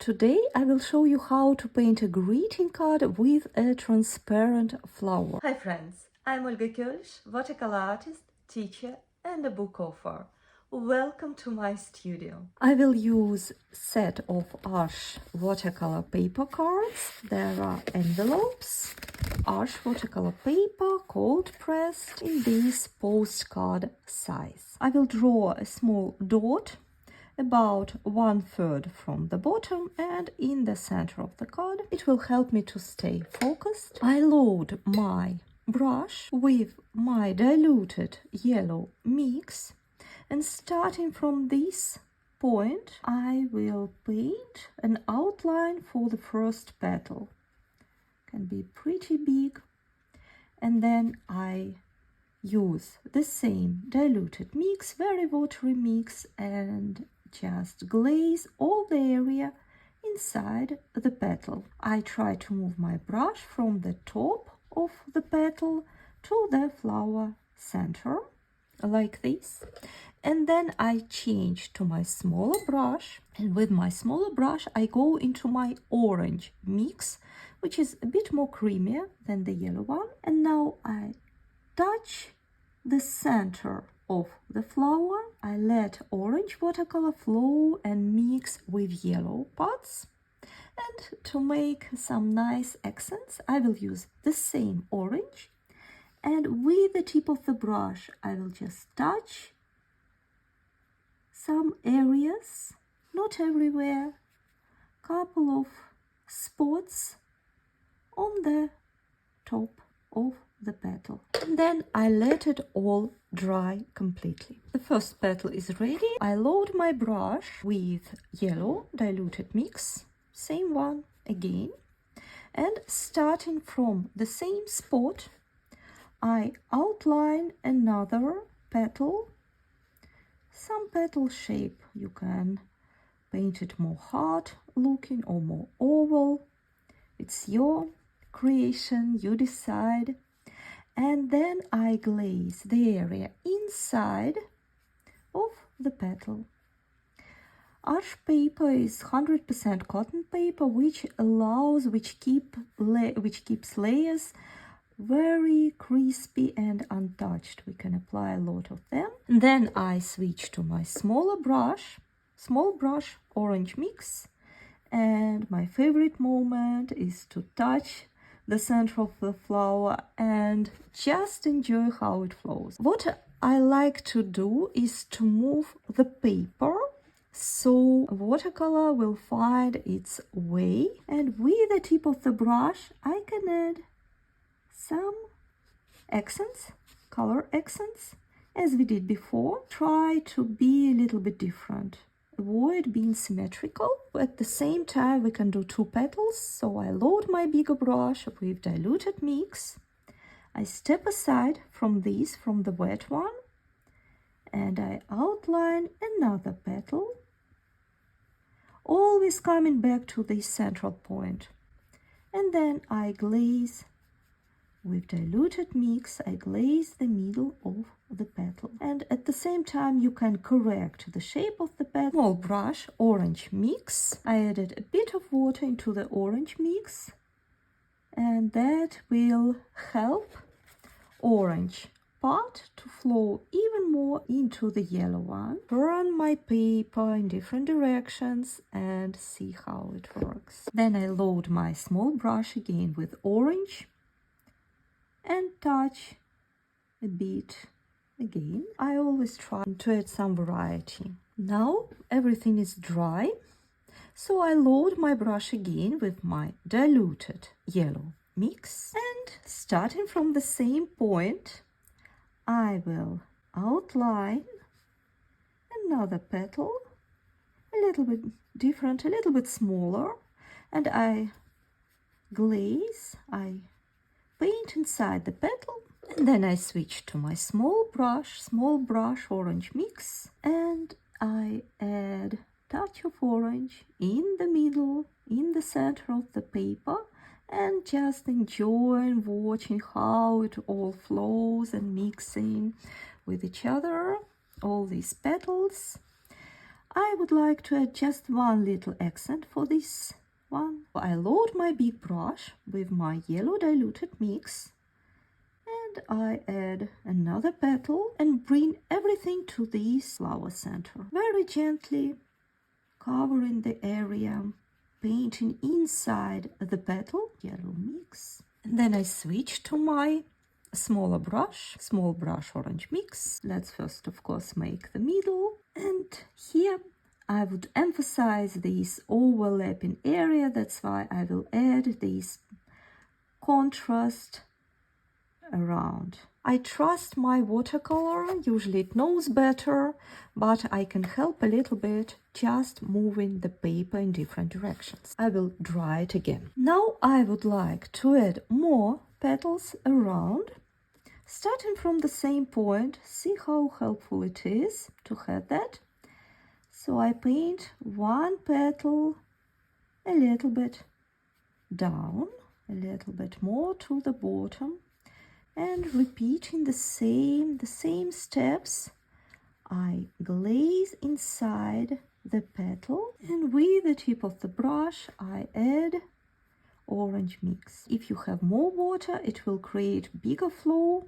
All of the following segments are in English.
Today I will show you how to paint a greeting card with a transparent flower. Hi friends, I'm Olga Koelsch, watercolor artist, teacher and a book author. Welcome to my studio. I will use set of Arch watercolor paper cards. There are envelopes, Arch watercolor paper, cold pressed in this postcard size. I will draw a small dot about 1/3 from the bottom and in the center of the card. It will help me to stay focused. I load my brush with my diluted yellow mix, and starting from this point I will paint an outline for the first petal. Can be pretty big, and then I use the same diluted mix, very watery mix, and just glaze all the area inside the petal. I try to move my brush from the top of the petal to the flower center, like this. And then I change to my smaller brush, and with my smaller brush I go into my orange mix, which is a bit more creamier than the yellow one. And now I touch the center of the flower. I let orange watercolor flow and mix with yellow parts. And to make some nice accents, I will use the same orange. And with the tip of the brush, I will just touch some areas, not everywhere, couple of spots on the top of the petal. And then I let it all dry completely. The first petal is ready. I load my brush with yellow diluted mix, same one again, and starting from the same spot I outline another petal, some petal shape. You can paint it more hard looking or more oval. It's your creation, you decide. And then I glaze the area inside of the petal. Arch paper is 100% cotton paper, which keeps layers very crispy and untouched. We can apply a lot of them. Then I switch to my smaller brush, small brush, orange mix, and my favorite moment is to touch the center of the flower and just enjoy how it flows. What I like to do is to move the paper so watercolor will find its way, and with the tip of the brush I can add some accents, color accents, as we did before. Try to be a little bit different. Avoid being symmetrical. At the same time we can do two petals, so I load my bigger brush with diluted mix. I step aside from the wet one, and I outline another petal, always coming back to the central point. And then I glaze with diluted mix, I glaze the middle of the petal. And at the same time you can correct the shape of the petal. Small brush, orange mix. I added a bit of water into the orange mix, and that will help orange part to flow even more into the yellow one. Turn my paper in different directions and see how it works. Then I load my small brush again with orange and touch a bit again. I always try to add some variety. Now everything is dry, so I load my brush again with my diluted yellow mix, and starting from the same point I will outline another petal, a little bit different, a little bit smaller, and I glaze, I paint inside the petal. And then I switch to my small brush, orange mix, and I add touch of orange in the middle, in the center of the paper, and just enjoy watching how it all flows and mixing with each other, all these petals. I would like to add just one little accent for this one. I load my big brush with my yellow diluted mix and I add another petal and bring everything to this flower center. Very gently covering the area, painting inside the petal, yellow mix. And then I switch to my small brush orange mix. Let's first of course make the middle, and here I would emphasize this overlapping area. That's why I will add this contrast around. I trust my watercolor, usually it knows better, but I can help a little bit just moving the paper in different directions. I will dry it again. Now I would like to add more petals around, starting from the same point. See how helpful it is to have that. So I paint one petal a little bit down, a little bit more to the bottom, and repeating the same steps. I glaze inside the petal, and with the tip of the brush I add orange mix. If you have more water, it will create bigger flow.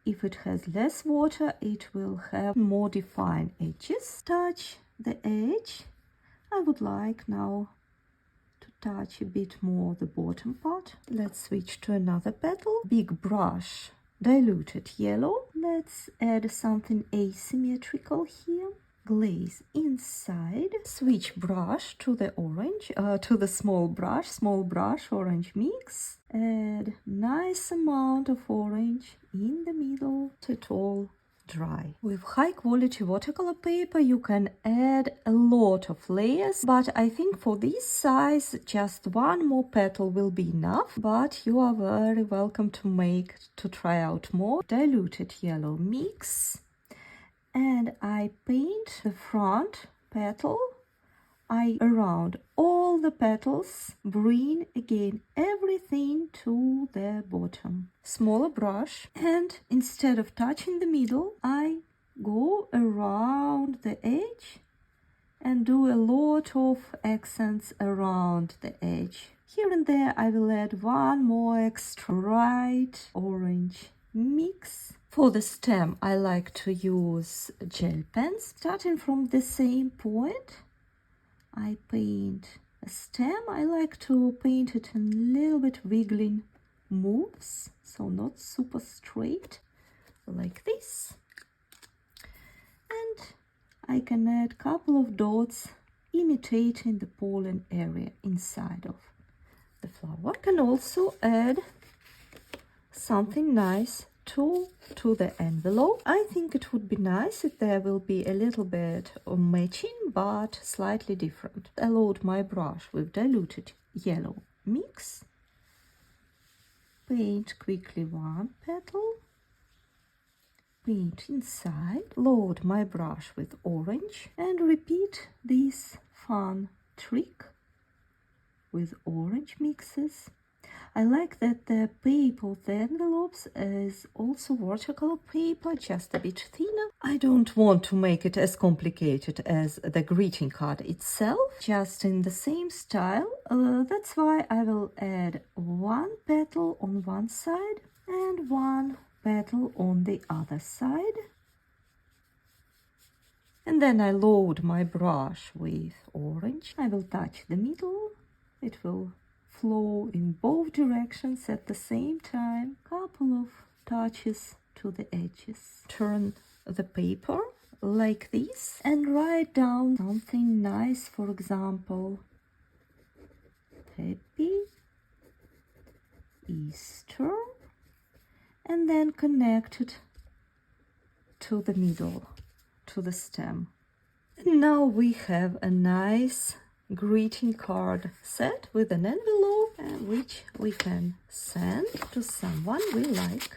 If it has less water, it will have more defined edges. Touch the edge. I would like now to touch a bit more the bottom part. Let's switch to another petal. Big brush, diluted yellow. Let's add something asymmetrical here. Glaze inside. Switch brush to the orange, to the small brush orange mix. Add nice amount of orange in the middle. Let it all dry. With high quality watercolor paper you can add a lot of layers, but I think for this size just one more petal will be enough, but you are very welcome to try out more. Diluted yellow mix, and I paint the front petal. I around all the petals bring again everything to the bottom. Smaller brush, and instead of touching the middle, I go around the edge and do a lot of accents around the edge. Here and there I will add one more extra bright orange mix. For the stem I like to use gel pens. Starting from the same point, I paint a stem. I like to paint it in a little bit wiggling moves, so not super straight, like this. And I can add a couple of dots imitating the pollen area inside of the flower. I can also add something nice to the envelope. I think it would be nice if there will be a little bit of matching but slightly different. I load my brush with diluted yellow mix, paint quickly one petal, paint inside, load my brush with orange, and repeat this fun trick with orange mixes. I like that the paper of the envelopes is also watercolor paper, just a bit thinner. I don't want to make it as complicated as the greeting card itself, just in the same style. That's why I will add one petal on one side and one petal on the other side. And then I load my brush with orange. I will touch the middle. It will flow in both directions at the same time. Couple of touches to the edges. Turn the paper like this and write down something nice. For example, Happy Easter, and then connect it to the middle, to the stem. And now we have a nice greeting card set with an envelope, which we can send to someone we like.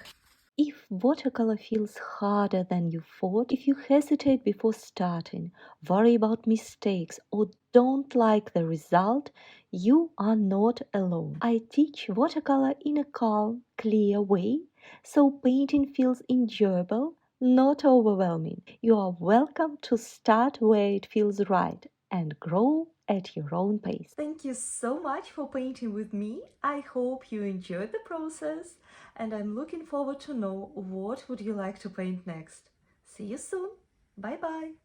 If watercolor feels harder than you thought, if you hesitate before starting, worry about mistakes, or don't like the result, you are not alone. I teach watercolor in a calm, clear way, so painting feels enjoyable not overwhelming. You are welcome to start where it feels right and grow at your own pace. Thank you so much for painting with me. I hope you enjoyed the process and I'm looking forward to know what would you like to paint next. See you soon. Bye bye.